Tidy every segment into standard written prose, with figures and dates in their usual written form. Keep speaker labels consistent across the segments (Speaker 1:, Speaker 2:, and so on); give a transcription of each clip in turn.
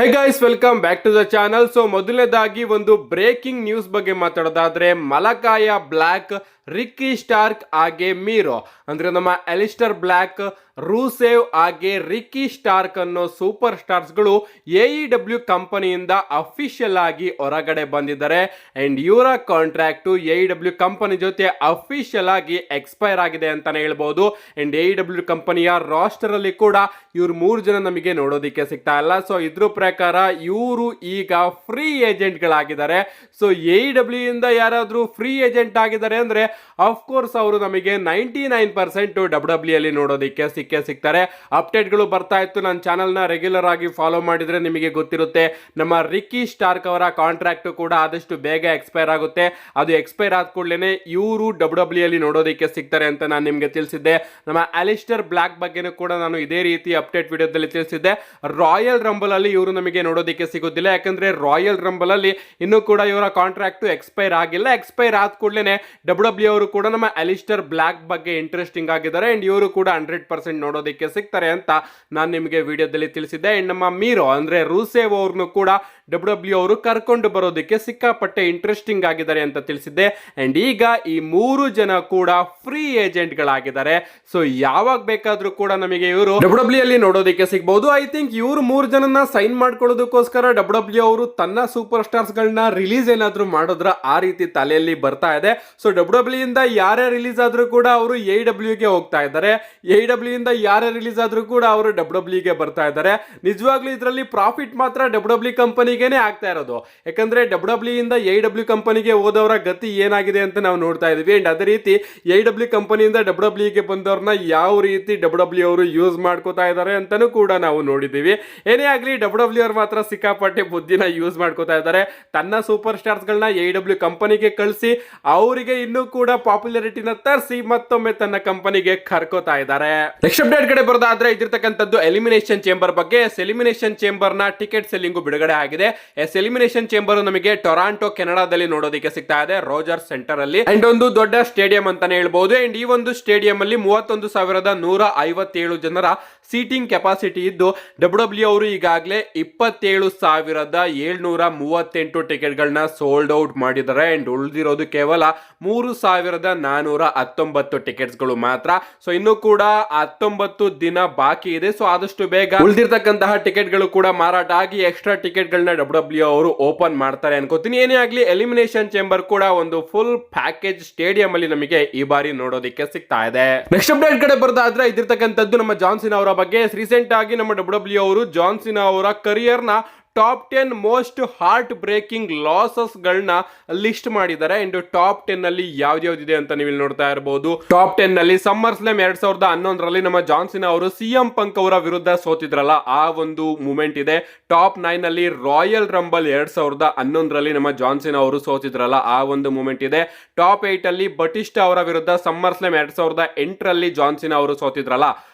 Speaker 1: Hey guys, welcome back to the channel. So ಮೊದಲನೇದಾಗಿ ಒಂದು breaking news ಬಗ್ಗೆ ಮಾತಾಡೋದಾದ್ರೆ, ಮಲಕಾಯ ಬ್ಲ್ಯಾಕ್, ರಿಕ್ಕಿ ಸ್ಟಾರ್ಕ್ ಹಾಗೆ ಮೀರೋ ಅಂದ್ರೆ ನಮ್ಮ ಅಲಿಸ್ಟರ್ ಬ್ಲ್ಯಾಕ್, ರೂಸೇವ್ ಹಾಗೆ ರಿಕ್ಕಿ ಸ್ಟಾರ್ಕ್ ಅನ್ನೋ ಸೂಪರ್ ಸ್ಟಾರ್ಸ್ಗಳು AEW ಕಂಪನಿಯಿಂದ ಅಫಿಷಿಯಲ್ ಆಗಿ ಹೊರಗಡೆ ಬಂದಿದ್ದಾರೆ. ಅಂಡ್ ಇವರ ಕಾಂಟ್ರಾಕ್ಟ್ AEW ಕಂಪನಿ ಜೊತೆ ಅಫಿಷಿಯಲ್ ಆಗಿ ಎಕ್ಸ್ಪೈರ್ ಆಗಿದೆ ಅಂತಾನೆ ಹೇಳ್ಬಹುದು. ಅಂಡ್ AEW ಕಂಪನಿಯ ರಾಸ್ಟರ್ ಅಲ್ಲಿ ಕೂಡ ಇವ್ರು 3 ಜನ ನಮಗೆ ನೋಡೋದಿಕ್ಕೆ ಸಿಗ್ತಾ ಇಲ್ಲ. ಸೊ ಇದ್ರ ಪ್ರಕಾರ ಇವರು ಈಗ ಫ್ರೀ ಏಜೆಂಟ್ ಗಳಾಗಿದ್ದಾರೆ. ಸೊ AEW ಇಂದ ಯಾರಾದ್ರೂ ಫ್ರೀ ಏಜೆಂಟ್ ಆಗಿದ್ದಾರೆ ಅಂದ್ರೆ ಅಫ್ಕೋರ್ಸ್ ಅವರು ನಮಗೆ 99% WWE ಅಲ್ಲಿ ನೋಡೋದಿಕ್ಕೆ ಸಿಗ್ತಾರೆ. ಅಪ್ಡೇಟ್ಗಳು ಬರ್ತಾ ಇತ್ತು. ನನ್ನ ಚಾನಲ್ನ ರೆಗ್ಯುಲರ್ ಆಗಿ ಫಾಲೋ ಮಾಡಿದ್ರೆ ನಿಮಗೆ ಗೊತ್ತಿರುತ್ತೆ. ನಮ್ಮ ರಿಕ್ಕಿ ಸ್ಟಾರ್ಕ್ ಅವರ ಕಾಂಟ್ರಾಕ್ಟ್ ಕೂಡ ಆದಷ್ಟು ಬೇಗ ಎಕ್ಸ್ಪೈರ್ ಆಗುತ್ತೆ. ಅದು ಎಕ್ಸ್ಪೈರ್ ಆದ ಕೂಡಲೇ ಇವರು WWE ಅಲ್ಲಿ ನೋಡೋದಿಕ್ಕೆ ಸಿಗ್ತಾರೆ ಅಂತ ನಾನು ನಿಮಗೆ ತಿಳಿಸಿದ್ದೆ. ನಮ್ಮ ಅಲಿಸ್ಟರ್ ಬ್ಲ್ಯಾಕ್ ಬಗ್ಗೆನೂ ಕೂಡ ನಾನು ಇದೇ ರೀತಿ ಅಪ್ಡೇಟ್ ವಿಡಿಯೋದಲ್ಲಿ ತಿಳಿಸಿದ್ದೆ. ರಾಯಲ್ ರಂಬಲ್ ಅಲ್ಲಿ ಇವರು ನಮಗೆ ನೋಡೋದಿಕ್ಕೆ ಸಿಗೋದಿಲ್ಲ, ಯಾಕಂದ್ರೆ ರಾಯಲ್ ರಂಬಲ್ ಅಲ್ಲಿ ಇನ್ನೂ ಕೂಡ ಇವರ ಕಾಂಟ್ರಾಕ್ಟ್ ಎಕ್ಸ್ಪೈರ್ ಆಗಿಲ್ಲ. ಎಕ್ಸ್ಪೈರ್ ಆದ ಕೂಡಲೇ WWE ಅವರು ಕೂಡ ನಮ್ಮ ಅಲಿಸ್ಟರ್ ಬ್ಲ್ಯಾಕ್ ಬಗ್ಗೆ ಇಂಟ್ರೆಸ್ಟಿಂಗ್ ಆಗಿದ್ದಾರೆ. ಅಂಡ್ ಇವರು ಕೂಡ 100% ನೋಡೋದಿಕ್ಕೆ ಸಿಗ್ತಾರೆ ಅಂತ ನಾನು ನಿಮಗೆ ವಿಡಿಯೋದಲ್ಲಿ ತಿಳಿಸಿದ್ದೆ. ಅಂಡ್ ನಮ್ಮ ಮೀರೋ ಅಂದ್ರೆ ರೂಸೇವ್ ಅವ್ರನ್ನು ಕೂಡ WWE ಅವರು ಕರ್ಕೊಂಡು ಬರೋದಕ್ಕೆ ಸಿಕ್ಕಾಪಟ್ಟೆ ಇಂಟ್ರೆಸ್ಟಿಂಗ್ ಆಗಿದ್ದಾರೆ ಅಂತ ತಿಳಿಸಿದ್ದೆ. ಅಂಡ್ ಈಗ ಈ 3 ಜನ ಕೂಡ ಫ್ರೀ ಏಜೆಂಟ್ ಗಳಾಗಿದ್ದಾರೆ. ಸೊ ಯಾವಾಗ ಬೇಕಾದ್ರೂ ಕೂಡ ನಮಗೆ ಇವರು WWE ಅಲ್ಲಿ ನೋಡೋದಕ್ಕೆ ಸಿಗಬಹುದು. ಐ ಥಿಂಕ್ ಇವರು 3 ಜನನ ಸೈನ್ ಮಾಡ್ಕೊಳ್ಳೋದಕ್ಕೋಸ್ಕರ WWE ಅವರು ತನ್ನ ಸೂಪರ್ ಸ್ಟಾರ್ಸ್ ಗಳನ್ನ ರಿಲೀಸ್ ಏನಾದ್ರೂ ಮಾಡಿದ್ರ ಆ ರೀತಿ ತಲೆಯಲ್ಲಿ ಬರ್ತಾ ಇದೆ. ಸೊ WWE ಇಂದ ಯಾರೇ ರಿಲೀಸ್ ಆದ್ರೂ ಕೂಡ ಅವರು AEW ಗೆ ಹೋಗ್ತಾ ಇದ್ದಾರೆ. AEW ಇಂದ ಯಾರೇ ರಿಲೀಸ್ ಆದ್ರೂ ಕೂಡ ಅವರು WWE ಗೆ ಬರ್ತಾ ಇದ್ದಾರೆ. ನಿಜವಾಗ್ಲೂ ಇದರಲ್ಲಿ ಪ್ರಾಫಿಟ್ ಮಾತ್ರ WWE ಕಂಪನಿಗೆನೆ ಆಗ್ತಾ ಇರೋದು. ಯಾಕಂದ್ರೆ WWE ಇಂದ AEW ಕಂಪನಿಗೆ ಹೋದವರ ಗತಿ ಏನಾಗಿದೆ ಅಂತ ನಾವು ನೋಡ್ತಾ ಇದೀವಿ. ಅಂಡ್ ಅದೇ ರೀತಿ AEW ಕಂಪನಿಯಿಂದ WWE ಗೆ ಬಂದವ್ರನ್ನ ಯಾವ ರೀತಿ WWE ಅವರು ಯೂಸ್ ಮಾಡ್ಕೋತಾ ಇದ್ದಾರೆ ಅಂತಾನೂ ಕೂಡ ನಾವು ನೋಡಿದೀವಿ. ಏನೇ ಆಗ್ಲಿ, WWE ಅವರು ಮಾತ್ರ ಸಿಕ್ಕಾಪಟ್ಟೆ ಬುದ್ಧಿನ ಯೂಸ್ ಮಾಡ್ಕೋತಾ ಇದ್ದಾರೆ. ತನ್ನ ಸೂಪರ್ ಸ್ಟಾರ್ಸ್ ಗಳನ್ನ AEW ಕಂಪನಿಗೆ ಕಳಿಸಿ ಅವರಿಗೆ ಇನ್ನೂ ಕೂಡ ಪಾಪ್ಯುಲಾರಿಟಿನ ತರಿಸಿ ಮತ್ತೊಮ್ಮೆ ತನ್ನ ಕಂಪನಿಗೆ ಕರ್ಕೋತಾ ಇದ್ದಾರೆ. ನೆಕ್ಸ್ಟ್ ಅಪ್ಡೇಟ್ ಕಡೆ ಬರೋದಾದ್ರೆ, ಇದಿರ್ತಕ್ಕಂಥದ್ದು ಎಲಿಮಿನೇಷನ್ ಚೇಂಬರ್ ಬಗ್ಗೆ. ಎಲಿಮಿನೇಷನ್ ಚೇಂಬರ್ ನ ಟಿಕೆಟ್ ಸೆಲ್ಲಿಂಗ್ ಬಿಡುಗಡೆ ಆಗಿದೆ. ಎಲಿಮಿನೇಷನ್ ಚೇಂಬರ್ ನಮಗೆ ಟೊರಾಂಟೊ ಕೆನಡಾದಲ್ಲಿ ನೋಡೋದಕ್ಕೆ ಸಿಗ್ತಾ ಇದೆ, ರೋಜರ್ ಸೆಂಟರ್ ಅಲ್ಲಿ. ಅಂಡ್ ಒಂದು ದೊಡ್ಡ ಸ್ಟೇಡಿಯಂ ಅಂತಾನೆ ಹೇಳ್ಬಹುದು. ಅಂಡ್ ಈ ಒಂದು ಸ್ಟೇಡಿಯಂ ಅಲ್ಲಿ 31,157 ಜನರ ಸೀಟಿಂಗ್ ಕೆಪಾಸಿಟಿ ಇದ್ದು, WWE ಅವರು ಈಗಾಗಲೇ 27,738 ಟಿಕೆಟ್ ಗಳನ್ನ ಸೋಲ್ಡ್ ಔಟ್ ಮಾಡಿದ್ದಾರೆ. ಅಂಡ್ ಉಳಿದಿರೋದು ಕೇವಲ 3,419 ಟಿಕೆಟ್ಸ್ ಗಳು ಮಾತ್ರ. ಸೊ ಇನ್ನು ಕೂಡ 19 ದಿನ ಬಾಕಿ ಇದೆ. ಸೊ ಆದಷ್ಟು ಬೇಗ ಉಳಿದಿರ್ತಕ್ಕಂತಹ ಟಿಕೆಟ್ ಗಳು ಕೂಡ ಮಾರಾಟ ಆಗಿ ಎಕ್ಸ್ಟ್ರಾ ಟಿಕೆಟ್ ಗಳನ್ನ WWE ಅವರು ಓಪನ್ ಮಾಡ್ತಾರೆ ಅನ್ಕೋತೀನಿ. ಏನೇ ಆಗ್ಲಿ, ಎಲಿಮಿನೇಷನ್ ಚೇಂಬರ್ ಕೂಡ ಒಂದು ಫುಲ್ ಪ್ಯಾಕೇಜ್ ಸ್ಟೇಡಿಯಂ ಅಲ್ಲಿ ನಮಗೆ ಈ ಬಾರಿ ನೋಡೋದಕ್ಕೆ ಸಿಗ್ತಾ ಇದೆ. ನೆಕ್ಸ್ಟ್ ಅಪ್ಡೇಟ್ ಕಡೆ ಬರೋದಾದ್ರೆ, ಇದಿರ್ತಕ್ಕಂಥದ್ದು ನಮ್ಮ ಜಾನ್ ಸಿನಾ ಅವರ ಬಗ್ಗೆ. ರೀಸೆಂಟ್ ಆಗಿ ನಮ್ಮ WWE ಅವರು ಜಾನ್ ಸಿನಾ ಅವರ ಕರಿಯರ್ ನ top 10 most heart breaking losses ಗಳನ್ನ ಲಿಸ್ಟ್ ಮಾಡಿದ್ದಾರೆ. ಅಂಡ್ ಟಾಪ್ 10 ಅಲ್ಲಿ ಯಾವ್ದಿದೆ ಅಂತ ನೀವು ಇಲ್ಲಿ ನೋಡ್ತಾ ಇರಬಹುದು. ಟಾಪ್ 10 ನಲ್ಲಿ ಸಮ್ಮರ್ ಸ್ಲಾಮ್ 2011 ನಮ್ಮ ಜಾನ್ ಸಿನಾ ಅವರು CM ಪಂಕ್ ಅವರ ವಿರುದ್ಧ ಸೋತಿದ್ರಲ್ಲ, ಆ ಒಂದು ಮೂಮೆಂಟ್ ಇದೆ. ಟಾಪ್ 9 ಅಲ್ಲಿ ರಾಯಲ್ ರಂಬಲ್ 2011 ನಮ್ಮ ಜಾನ್ ಸಿನಾ ಅವರು ಸೋತಿದ್ರಲ್ಲ, ಆ ಒಂದು ಮೂಮೆಂಟ್ ಇದೆ. ಟಾಪ್ 8 ಅಲ್ಲಿ ಬಟಿಸ್ಟಾ ಅವರ ವಿರುದ್ಧ ಸಮ್ಮರ್ ಸ್ಲಾಮ್ 2008 ಜಾನ್ ಸಿನಾ ಅವರು ಸೋತಿದ್ರಲ್ಲ,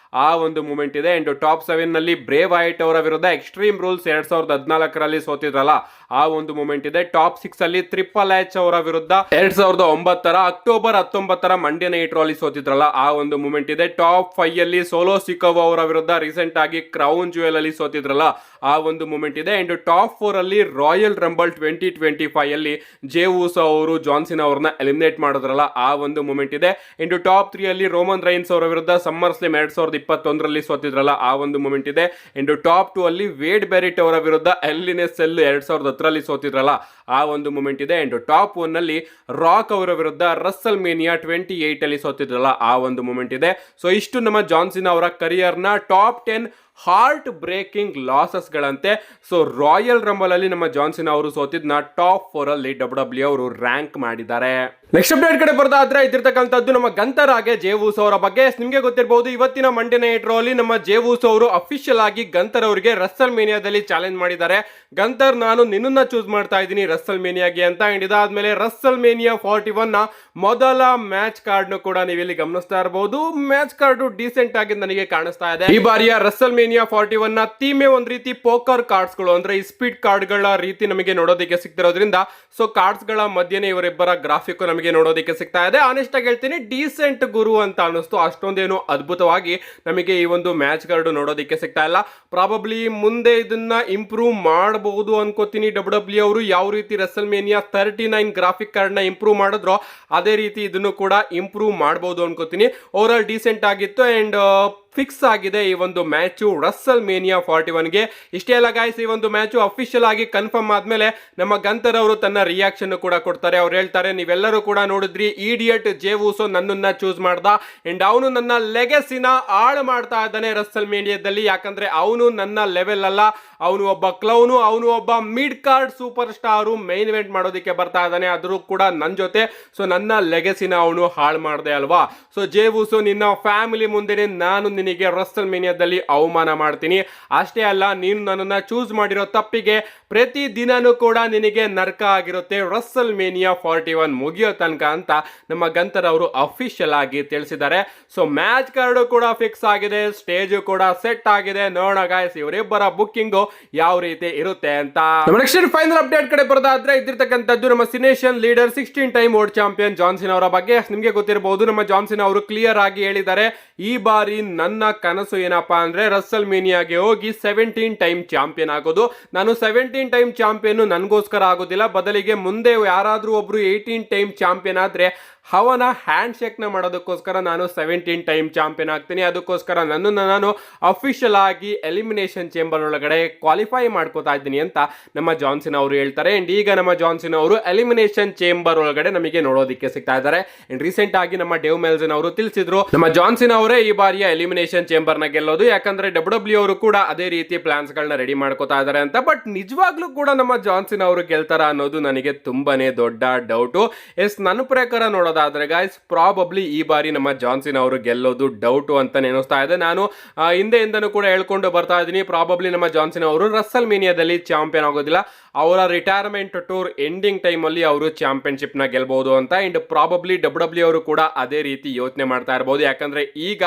Speaker 1: ಆ ಒಂದು ಮೂಮೆಂಟ್ ಇದೆ. ಅಂಡ್ ಟಾಪ್ 7 ನಲ್ಲಿ ಬ್ರೇ ವೈಟ್ ಅವರ ವಿರುದ್ಧ ಎಕ್ಸ್ಟ್ರೀಮ್ ರೂಲ್ಸ್ 2014 ಸೋತಿದ್ರಲ್ಲ, ಆ ಒಂದು ಮೂಮೆಂಟ್ ಇದೆ. ಟಾಪ್ 6 ಅಲ್ಲಿ ಟ್ರಿಪಲ್ ಎಚ್ ಅವರ ವಿರುದ್ಧ 2009 ಅಕ್ಟೋಬರ್ 19 ಮಂಡ್ಯ ನೈಟ್ ರಾ ಅಲ್ಲಿ ಸೋತಿದ್ರಲ್ಲ, ಆ ಒಂದು ಮೂಮೆಂಟ್ ಇದೆ. ಟಾಪ್ 5 ಅಲ್ಲಿ ಸೋಲೋ ಸಿಕೋವಾ ಅವರ ವಿರುದ್ಧ ರೀಸೆಂಟ್ ಆಗಿ ಕ್ರೌನ್ ಜ್ಯುವೆಲ್ ಅಲ್ಲಿ ಸೋತಿದ್ರಲ್ಲ, ಆ ಒಂದು ಮೂಮೆಂಟ್ ಇದೆ. ಅಂಡ್ ಟಾಪ್ 4 ಅಲ್ಲಿ ರಾಯಲ್ ರಂಬಲ್ 2025 ಅಲ್ಲಿ ಜೇ ಊಸೋ ಅವರು ಜಾನ್ ಸಿನಾ ಅವರನ್ನ ಎಲಿಮಿನೇಟ್ ಮಾಡಿದ್ರಲ್ಲ, ಆ ಒಂದು ಮೂಮೆಂಟ್ ಇದೆ. ಅಂಡ್ ಟಾಪ್ 3 ಅಲ್ಲಿ ರೋಮನ್ ರೈನ್ಸ್ ಅವರ ವಿರುದ್ಧ ಸಮ್ಮರ್ ಸ್ಲಾಮ್ 2021 ಸೋತಿದ್ರಲ್ಲ, ಆ ಒಂದು ಮೂಮೆಂಟ್ ಇದೆ. ಅಂಡ್ ಟಾಪ್ 2 ಅಲ್ಲಿ ವೇಡ್ ಬೆರಿಟ್ ಅವರ ವಿರುದ್ಧ ಎಲ್ಲಿನೆಸ್ 2010 ಸೋತಿದ್ರಲ್ಲ, ಆ ಒಂದು ಮೂಮೆಂಟ್ ಇದೆ. ಅಂಡ್ ಟಾಪ್ 1 ನಲ್ಲಿ ರಾಕ್ ಅವರ ವಿರುದ್ಧ ರಸ್ಸಲ್ ಮೇನಿಯಾ 28 ಅಲ್ಲಿ ಸೋತಿದ್ರಲ್ಲ, ಆ ಒಂದು ಮೂಮೆಂಟ್ ಇದೆ. ಸೊ ಇಷ್ಟು ನಮ್ಮ ಜಾನ್ ಸಿನಾ ಅವರ ಕರಿಯರ್ ನ ಟಾಪ್ 10 ಹಾರ್ಟ್ ಬ್ರೇಕಿಂಗ್ ಲಾಸಸ್ ಗಳಂತೆ. ಸೊ ರಾಯಲ್ ರಂಬಲ್ ಅಲ್ಲಿ ನಮ್ಮ ಜಾನ್ ಸಿನಾ ಅವರು ಸೋತಿದ್ನ ಟಾಪ್ 4 ಅಲ್ಲಿ WWE ಅವರು ರ್ಯಾಂಕ್ ಮಾಡಿದ್ದಾರೆ. ನೆಕ್ಸ್ಟ್ ಅಪ್ಡೇಟ್ ಕಡೆ ಬರೋದಾದ್ರೆ, ಇದಿರ್ತಕ್ಕಂಥದ್ದು ನಮ್ಮ ಗಂತರ್ ಹಾಗೆ ಜೇ ಊಸೋ ಅವರ ಬಗ್ಗೆ. ನಿಮಗೆ ಗೊತ್ತಿರಬಹುದು, ಇವತ್ತಿನ ಮಂಡ್ಯ ನೈಟ್ ರಾ ಅಲ್ಲಿ ನಮ್ಮ ಜೇ ಊಸೋ ಅವರು ಅಫಿಷಿಯಲ್ ಆಗಿ ಗಂತರ್ ಅವರಿಗೆ ರಸ್ಸಲ್ ಮೇನಿಯಾದಲ್ಲಿ ಚಾಲೆಂಜ್ ಮಾಡಿದ್ದಾರೆ. ಗಂತರ್, ನಾನು ನಿನ್ನನ್ನ ಚೂಸ್ ಮಾಡ್ತಾ ಇದ್ದೀನಿ ರಸ್ಸಲ್ ಮೇನಿಯಾಗೆ ಅಂತ. ಇದಾದ್ಮೇಲೆ ರಸ್ಸಲ್ ಮೇನಿಯಾ 41 ನ ಮೊದಲ ಮ್ಯಾಚ್ ಕಾರ್ಡ್ ಕೂಡ ನೀವು ಇಲ್ಲಿ ಗಮನಿಸ್ತಾ ಇರಬಹುದು. ಮ್ಯಾಚ್ ಕಾರ್ಡ್ ಡೀಸೆಂಟ್ ಆಗಿ ನನಗೆ ಕಾಣಿಸ್ತಾ ಇದೆ. ಈ ಬಾರಿಯ ರಸ್ಸಲ್ ಮೇನಿಯಾ ಮೇನಿಯಾ 41 ನ ಥೀಮೇ ಒಂದ್ ರೀತಿ ಪೋಕರ್ ಕಾರ್ಡ್ಸ್ಗಳು ಅಂದ್ರೆ ಈ ಸ್ಪೀಡ್ ಕಾರ್ಡ್ಗಳ ರೀತಿ ನಮಗೆ ನೋಡೋದಕ್ಕೆ ಸಿಗ್ತಿರೋದ್ರಿಂದ ಸೊ ಕಾರ್ಡ್ಸ್ಗಳ ಮಧ್ಯೆನೇ ಇವರಿಬ್ಬರ ಗ್ರಾಫಿಕ್ ನಮಗೆ ನೋಡೋದಕ್ಕೆ ಸಿಗ್ತಾ ಇದೆ. ಆನೆಸ್ಟ್ ಆಗಿ ಹೇಳ್ತೀನಿ, ಡೀಸೆಂಟ್ ಗುರು ಅಂತ ಅನಿಸ್ತು. ಅಷ್ಟೊಂದೇನು ಅದ್ಭುತವಾಗಿ ನಮಗೆ ಈ ಒಂದು ಮ್ಯಾಚ್ ಕಾರ್ಡ್ ನೋಡೋದಕ್ಕೆ ಸಿಗ್ತಾ ಇಲ್ಲ. ಪ್ರಾಬಬ್ಲಿ ಮುಂದೆ ಇದನ್ನ ಇಂಪ್ರೂವ್ ಮಾಡಬಹುದು ಅನ್ಕೋತೀನಿ. ಡಬ್ಲ್ಯೂ ಅವರು ಯಾವ ರೀತಿ ರೆಸಲ್ ಮೇನಿಯಾ 39 ಗ್ರಾಫಿಕ್ ಕಾರ್ಡ್ ನ ಇಂಪ್ರೂವ್ ಮಾಡಿದ್ರೋ ಅದೇ ರೀತಿ ಇದನ್ನು ಕೂಡ ಇಂಪ್ರೂವ್ ಮಾಡಬಹುದು ಅನ್ಕೋತೀನಿ. ಓವರ್ ಆಲ್ ಡೀಸೆಂಟ್ ಆಗಿತ್ತು ಅಂಡ್ ಫಿಕ್ಸ್ ಆಗಿದೆ ಈ ಒಂದು ಮ್ಯಾಚು ರಸಲ್ ಮೇನಿಯಾ 41ಗೆ. ಇಷ್ಟೇ ಅಲ್ಲ ಗಾಯ್ಸ್, ಈ ಒಂದು ಮ್ಯಾಚು ಅಫಿಷಿಯಲ್ ಆಗಿ ಕನ್ಫರ್ಮ್ ಆದ್ಮೇಲೆ ನಮ್ಮ ಗಂತರ್ ಅವರು ತನ್ನ ರಿಯಾಕ್ಷನ್ ಕೂಡ ಕೊಡ್ತಾರೆ. ಅವ್ರು ಹೇಳ್ತಾರೆ, ನೀವೆಲ್ಲರೂ ಕೂಡ ನೋಡಿದ್ರಿ ಇಡಿಯಟ್ ಜೇ ಊಸೋ ನನ್ನನ್ನ ಚೂಸ್ ಮಾಡ್ದ ಅಂಡ್ ಅವನು ನನ್ನ ಲೆಗಸಿನ ಹಾಳು ಮಾಡ್ತಾ ಇದ್ದಾನೆ ರಸಲ್ ಮೇನಿಯಾದಲ್ಲಿ. ಯಾಕಂದ್ರೆ ಅವನು ನನ್ನ ಲೆವೆಲ್ ಅಲ್ಲ, ಅವನು ಒಬ್ಬ ಕ್ಲೌನು, ಅವನು ಒಬ್ಬ mid card super star, main event ಮಾಡೋದಕ್ಕೆ ಬರ್ತಾ ಇದ್ದಾನೆ, ಆದ್ರೂ ಕೂಡ ನನ್ನ ಜೊತೆ. ಸೊ ನನ್ನ ಲೆಗಸಿನ ಅವನು ಹಾಳು ಮಾಡ್ದೆ ಅಲ್ವಾ. ಸೊ ಜೇ ಊಸೋ, ನಿನ್ನ ಫ್ಯಾಮಿಲಿ ಮುಂದೆನೆ ನಾನು ನಿನಗೆ ರಸಲ್ ಮೇನಿಯಾದಲ್ಲಿ ಅವಮಾನ ಮಾಡ್ತೀನಿ. ಅಷ್ಟೇ ಅಲ್ಲ, ನೀನು ನನ್ನನ್ನ ಚೂಸ್ ಮಾಡಿರೋ ತಪ್ಪಿಗೆ ಪ್ರತಿ ದಿನನೂ ಕೂಡ ನಿನಗೆ ನರ್ಕ ಆಗಿರುತ್ತೆ ರಸಲ್ ಮೇನಿಯಾ 41 ಮುಗಿಯೋ ತನಕ ಅಂತ ನಮ್ಮ ಗಂತರ್ ಅವರು ಅಫಿಷಿಯಲ್ ಆಗಿ ತಿಳಿಸಿದ್ದಾರೆ. ಸೊ ಮ್ಯಾಚ್ ಕಾರ್ಡ್ ಕೂಡ ಫಿಕ್ಸ್ ಆಗಿದೆ, ಸ್ಟೇಜ್ ಕೂಡ ಸೆಟ್ ಆಗಿದೆ. ನೋಡೋಣ ಗಾಯ್ಸ್ ಇವರಿಬ್ಬರ ಬುಕ್ಕಿಂಗ್ ಯಾವ ರೀತಿ ಇರುತ್ತೆ ಅಂತ. ನೆಕ್ಸ್ಟ್ ಫೈನಲ್ ಅಪ್ಡೇಟ್ ಕಡೆ ಬರೋದಾದ್ರೆ ಇದ್ದಿರ್ತಕ್ಕಂಥದ್ದು ನಮ್ಮ Cenation leader 16 time world champion John Cena ಅವರ ಬಗ್ಗೆ. ನಿಮಗೆ ಗೊತ್ತಿರಬಹುದು, ನಮ್ಮ ಜಾನ್ ಸೀನಾ ಅವರು ಕ್ಲಿಯರ್ ಆಗಿ ಹೇಳಿದ್ದಾರೆ, ಈ ಬಾರಿ ನನ್ನ ಕನಸು ಏನಪ್ಪಾ ಅಂದ್ರೆ ರಸಲ್ ಮೇನಿಯಾಗೆ ಹೋಗಿ 17 ಟೈಮ್ ಚಾಂಪಿಯನ್ ಆಗೋದು. ನಾನು 17 ಟೈಮ್ ಚಾಂಪಿಯನ್ ನನಗೋಸ್ಕರ ಆಗೋದಿಲ್ಲ, ಬದಲಿಗೆ ಮುಂದೆ ಯಾರಾದ್ರೂ ಒಬ್ರು 18 ಟೈಮ್ ಚಾಂಪಿಯನ್ ಆದ್ರೆ ಅವನ ಹ್ಯಾಂಡ್ ಶೇಕ್ ನ ಮಾಡೋದಕ್ಕೋಸ್ಕರ ನಾನು 17 ಟೈಮ್ ಚಾಂಪಿಯನ್ ಆಗ್ತೀನಿ. ಅದಕ್ಕೋಸ್ಕರ ನನ್ನನ್ನು ನಾನು ಅಫಿಷಿಯಲ್ ಆಗಿ ಎಲಿಮಿನೇಷನ್ ಚೇಂಬರ್ ಒಳಗಡೆ ಕ್ವಾಲಿಫೈ ಮಾಡ್ಕೋತಾ ಇದ್ದೀನಿ ಅಂತ ನಮ್ಮ ಜಾನ್ ಸೀನಾ ಅವರು ಹೇಳ್ತಾರೆ. ಅಂಡ್ ಈಗ ನಮ್ಮ ಜಾನ್ ಸೀನಾ ಅವರು ಎಲಿಮಿನೇಷನ್ ಚೇಂಬರ್ ಒಳಗಡೆ ನಮಗೆ ನೋಡೋದಕ್ಕೆ ಸಿಗ್ತಾ ಇದ್ದಾರೆ. ಅಂಡ್ ರೀಸೆಂಟ್ ಆಗಿ ನಮ್ಮ ಡೇವ್ ಮೆಲ್ಸನ್ ಅವರು ತಿಳಿಸಿದ್ರು, ನಮ್ಮ ಜಾನ್ ಸೀನಾ ಅವರೇ ಈ ಬಾರಿಯ ಎಲಿಮಿನೇಷನ್ ಚೇಂಬರ್ ನ ಗೆಲ್ಲೋದು, ಯಾಕಂದ್ರೆ ಡಬ್ಲ್ಯೂ ಅವರು ಕೂಡ ಅದೇ ರೀತಿ ಪ್ಲಾನ್ಸ್ ಗಳನ್ನ ರೆಡಿ ಮಾಡ್ಕೋತಾ ಇದ್ದಾರೆ ಅಂತ. ಬಟ್ ನಿಜವಾಗ್ಲೂ ಕೂಡ ನಮ್ಮ ಜಾನ್ ಸೀನಾ ಅವರು ಗೆಲ್ತಾರ ಅನ್ನೋದು ನನಗೆ ತುಂಬಾನೇ ದೊಡ್ಡ ಡೌಟು. ನನ್ನ ಪ್ರಕಾರ ನೋಡೋದಾದ್ರೆ ಗಾಯ್ಸ್, ಪ್ರಾಬಬ್ಲಿ ಈ ಬಾರಿ ನಮ್ಮ ಜಾನ್ ಸೀನಾ ಅವರು ಗೆಲ್ಲೋದು ಡೌಟು ಅಂತ ನೆನೆಸ್ತಾ ಇದೆ. ನಾನು ಹಿಂದೆಯಿಂದನೂ ಕೂಡ ಹೇಳ್ಕೊಂಡು ಬರ್ತಾ ಇದ್ದೀನಿ, ಪ್ರಾಬಬ್ಲಿ ನಮ್ಮ ಜಾನ್ ಸೀನಾ ಅವರು ರಸಲ್ ಮೇನಿಯಾದಲ್ಲಿ ಚಾಂಪಿಯನ್ ಆಗೋದಿಲ್ಲ, ಅವರ ರಿಟೈರ್ಮೆಂಟ್ ಟೂರ್ ಎಂಡಿಂಗ್ ಟೈಮ್ ಅಲ್ಲಿ ಅವರು ಚಾಂಪಿಯನ್ಶಿಪ್ ನ ಗೆಲ್ಬಹುದು ಅಂತ. ಅಂಡ್ ಪ್ರಾಬಬ್ಲಿ ಡಬ್ಲ್ಯೂ ಅವರು ಕೂಡ ಅದೇ ರೀತಿ ಯೋಚನೆ ಮಾಡ್ತಾ ಇರಬಹುದು, ಯಾಕಂದ್ರೆ ಈಗ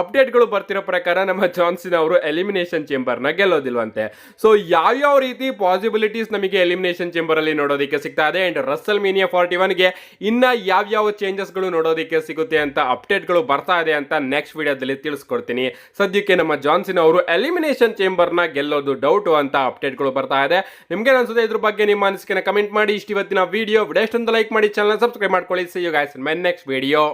Speaker 1: ಅಪ್ಡೇಟ್ ಗಳು ಬರ್ತಿರೋ ಪ್ರಕಾರ ನಮ್ಮ ಜಾನ್ ಸೀನಾ ಅವರು ಎಲಿಮಿನೇಷನ್ ಚೇಂಬರ್ ನ ಗೆಲ್ಲೋದಿಲ್ವಂತೆ. ಸೊ ಯಾವ ರೀತಿ ಪಾಸಿಬಿಲಿಟೀಸ್ ನಮಗೆ ಎಲಿಮಿನೇಷನ್ ಚೇಂಬರ್ ಅಲ್ಲಿ ನೋಡೋದಕ್ಕೆ ಸಿಗ್ತಾ ಇದೆ ಅಂಡ್ ರಸಲ್ ಮೇನಿಯಾ 41ಗೆ ಇನ್ನ ಯಾವ ಚೇಂಜಸ್ ಗಳು ನೋಡೋದಕ್ಕೆ ಸಿಗುತ್ತೆ ಅಂತ ಅಪ್ಡೇಟ್ ಗಳು ಬರ್ತಾ ಇದೆ ಅಂತ ನೆಕ್ಸ್ಟ್ ವಿಡಿಯೋದಲ್ಲಿ ತಿಳಿಸ್ಕೊಡ್ತೀನಿ. ಸದ್ಯಕ್ಕೆ ನಮ್ಮ ಜಾನ್ ಸೀನಾ ಅವರು ಎಲಿಮಿನೇಷನ್ ಚೇಂಬರ್ ನ ಗೆಲ್ಲೋದು ಡೌಟ್ ಅಂತ ಅಪ್ಡೇಟ್ ಗಳು ಬರ್ತಾ ಇದೆ. ನಿಮ್ಗೆ ಅನ್ಸುತ್ತೆ ಇದ್ರ ಬಗ್ಗೆ ನಿಮ್ಮ ಅನಿಸಿಕೆನ ಕಮೆಂಟ್ ಮಾಡಿ. ಇವತ್ತಿನ ವಿಡಿಯೋ ಇಷ್ಟೊಂದು ಲೈಕ್ ಮಾಡಿ, ಚಾನಲ್ ಸಬ್ಸ್ಕ್ರೈಬ್ ಮಾಡ್ಕೊಳ್ಳಿ. See you guys in my next video.